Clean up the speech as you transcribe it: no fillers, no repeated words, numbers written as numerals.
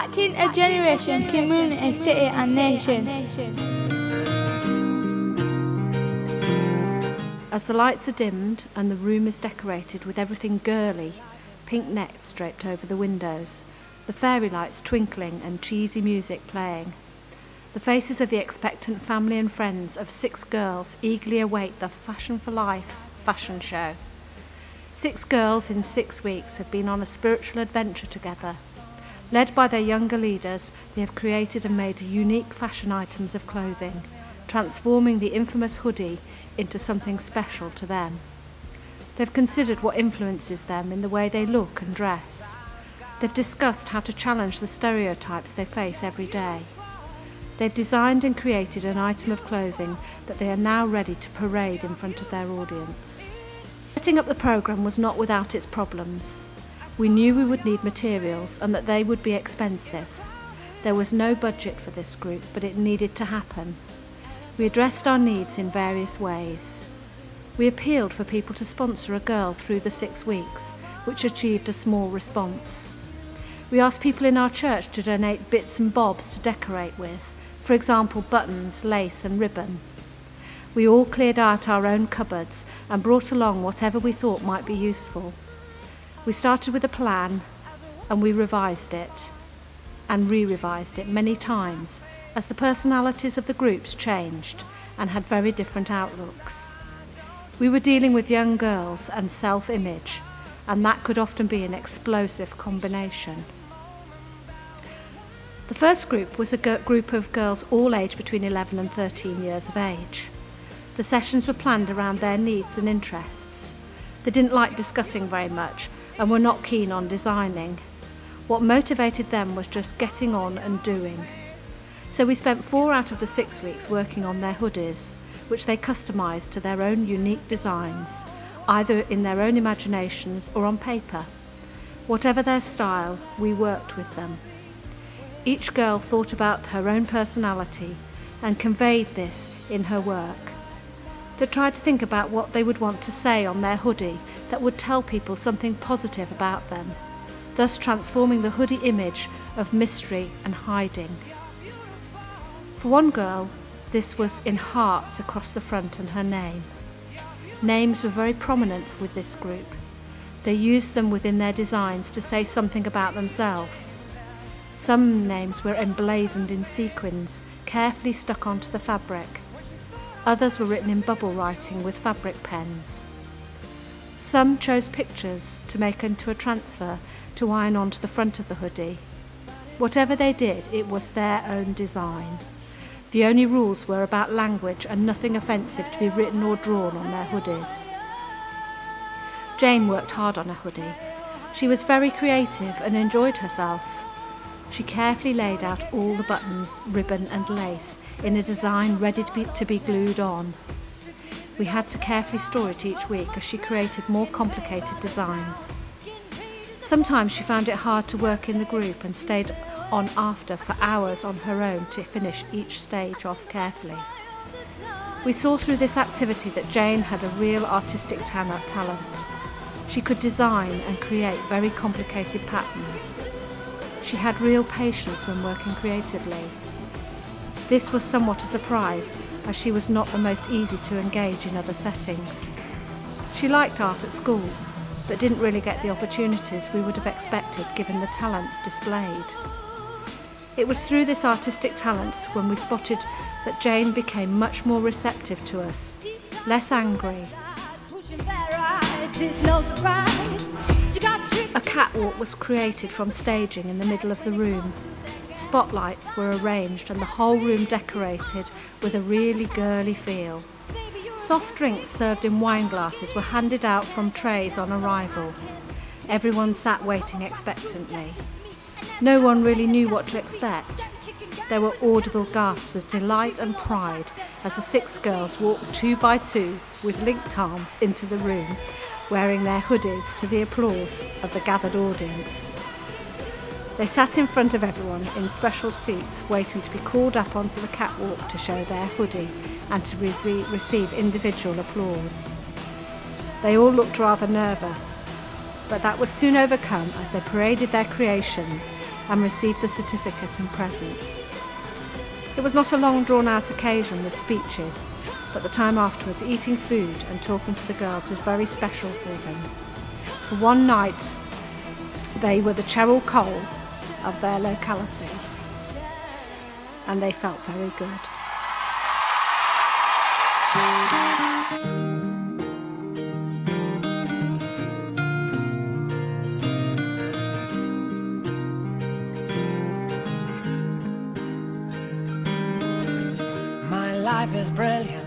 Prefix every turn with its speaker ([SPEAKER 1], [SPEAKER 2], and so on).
[SPEAKER 1] impacting a generation, community, city and nation.
[SPEAKER 2] As the lights are dimmed and the room is decorated with everything girly, pink nets draped over the windows, the fairy lights twinkling and cheesy music playing, the faces of the expectant family and friends of 6 girls eagerly await the Fashion for Life fashion show. 6 girls in 6 weeks have been on a spiritual adventure together. Led by their younger leaders, they have created and made unique fashion items of clothing, transforming the infamous hoodie into something special to them. They've considered what influences them in the way they look and dress. They've discussed how to challenge the stereotypes they face every day. They've designed and created an item of clothing that they are now ready to parade in front of their audience. Setting up the programme was not without its problems. We knew we would need materials and that they would be expensive. There was no budget for this group, but it needed to happen. We addressed our needs in various ways. We appealed for people to sponsor a girl through the 6 weeks, which achieved a small response. We asked people in our church to donate bits and bobs to decorate with, for example buttons, lace and ribbon. We all cleared out our own cupboards and brought along whatever we thought might be useful. We started with a plan and we revised it and re-revised it many times as the personalities of the groups changed and had very different outlooks. We were dealing with young girls and self-image, and that could often be an explosive combination. The first group was a group of girls all aged between 11 and 13 years of age. The sessions were planned around their needs and interests. They didn't like discussing very much and were not keen on designing. What motivated them was just getting on and doing. So we spent 4 out of the 6 weeks working on their hoodies, which they customised to their own unique designs, either in their own imaginations or on paper. Whatever their style, we worked with them. Each girl thought about her own personality and conveyed this in her work. They tried to think about what they would want to say on their hoodie that would tell people something positive about them, thus transforming the hoodie image of mystery and hiding. For one girl, this was in hearts across the front and her name. Names were very prominent with this group. They used them within their designs to say something about themselves. Some names were emblazoned in sequins, carefully stuck onto the fabric. Others were written in bubble writing with fabric pens. Some chose pictures to make into a transfer to iron onto the front of the hoodie. Whatever they did, it was their own design. The only rules were about language and nothing offensive to be written or drawn on their hoodies. Jane worked hard on her hoodie. She was very creative and enjoyed herself. She carefully laid out all the buttons, ribbon and lace in a design ready to be glued on. We had to carefully store it each week as she created more complicated designs. Sometimes she found it hard to work in the group and stayed on after for hours on her own to finish each stage off carefully. We saw through this activity that Jane had a real artistic talent. She could design and create very complicated patterns. She had real patience when working creatively. This was somewhat a surprise, as she was not the most easy to engage in other settings. She liked art at school, but didn't really get the opportunities we would have expected given the talent displayed. It was through this artistic talent when we spotted that Jane became much more receptive to us, less angry. A catwalk was created from staging in the middle of the room. Spotlights were arranged and the whole room decorated with a really girly feel. Soft drinks served in wine glasses were handed out from trays on arrival. Everyone sat waiting expectantly. No one really knew what to expect. There were audible gasps of delight and pride as the 6 girls walked 2 by 2 with linked arms into the room, wearing their hoodies to the applause of the gathered audience. They sat in front of everyone in special seats, waiting to be called up onto the catwalk to show their hoodie and to receive individual applause. They all looked rather nervous, but that was soon overcome as they paraded their creations and received the certificate and presents. It was not a long drawn-out occasion with speeches, but the time afterwards, eating food and talking to the girls was very special for them. For one night, they were the Cheryl Cole of their locality, and they felt very good.
[SPEAKER 3] My life is brilliant.